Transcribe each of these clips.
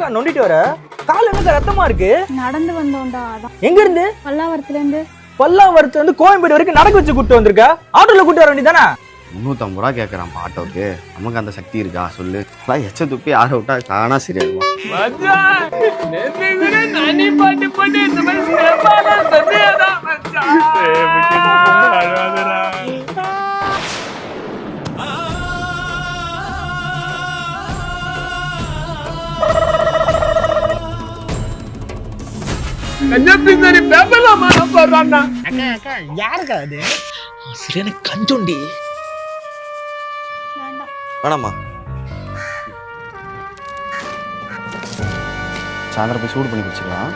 என்னக்கா நொண்டிட்டு வர? கால் என்னக்கா ரத்தமா இருக்கு? நடந்து வந்தோம்டா. அதான். எங்க இருந்து? பல்லாவரத்துல இருந்து. பல்லாவரத்துல இருந்து கோயம்பேடு வரைக்கும் நடக்க வச்சு கூட்டு வந்திருக்கா? ஆட்டோல கூட்டு வர வேண்டியதானே? 350 ரூபா கேட்கறான் ஆட்டோக்கு. நமக்கு அந்த சக்தி இருக்கா சொல்லு? எச்ச துப்பி ஆட விட்டா தானா சரியாகும். யாருக்கா அது? சரியான கஞ்சோண்டி. வேணாமா? சாயந்தரம் போய் சூடு பண்ணி குடிச்சிக்கலாம்.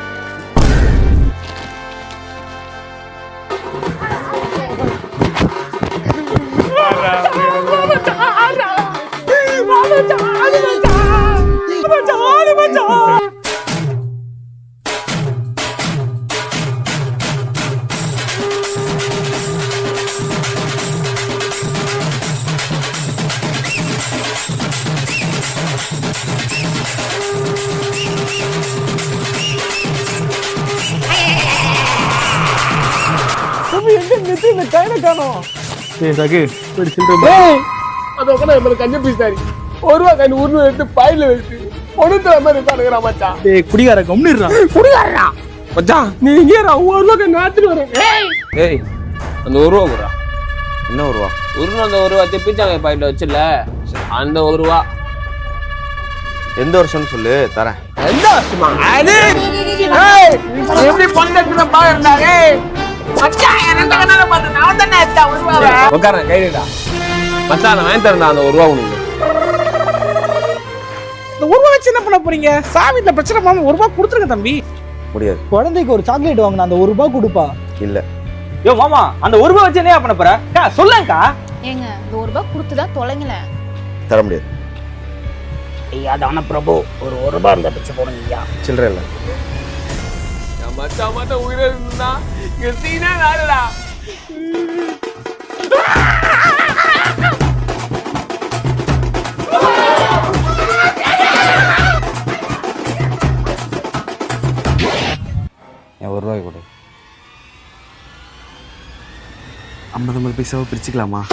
குடிகார கம்னிடுறா. குடிகாரா மச்சான் நீ இங்கே இரு. 1 ரூபா கை நாத்துட்டு வரேன். ஏய் அந்த 1 ரூபா குடுறா. என்ன 1 ரூபா? அந்த 1 ரூபா திப்பிச்சாங்க பாக்கெட்ல வச்சுல அந்த 1 ரூபா. எந்த வருஷம்னு சொல்லு தரேன். எந்த வருஷமா? அது எப்படி பொண்ணு பாருந்தாங்க. மச்சான் என்ன கண்ணால பாத்து நான் தானே எடுத்தா 1 ரூபாவை. உட்கார கைடா. மச்சான் நான் வாங்கி தரேன்டா அந்த 1 ரூபா உனக்கு. இந்த 1 ரூபா வச்சு என்ன பண்ண போறீங்க? சாவில பிரச்சனை மாமா 1 ரூபா கொடுத்துருங்க தம்பி. முடியாது. குழந்தைக்கு ஒரு சாக்லேட் வாங்கினா அந்த 1 ரூபா கொடுப்பா. இல்ல. யோ மாமா அந்த 1 ரூபா வச்சு என்ன பண்ண போற? சொல்லுங்கக்கா. ஏங்க இந்த 1 ரூபா கொடுத்துதான் தொலைங்கல. தர முடியாது. ஐயா தான பிரபு ஒரு 1 ரூபா இருந்தா பிச்சை போடுங்க ஐயா. சில்லற இல்ல. மச்சான் மட்டும் உயிரை இருந்தா எத்தீனா நாடா. என் 1 ரூபாய் கொடு. 50 பைசாவை பிரிச்சுக்கலாமா?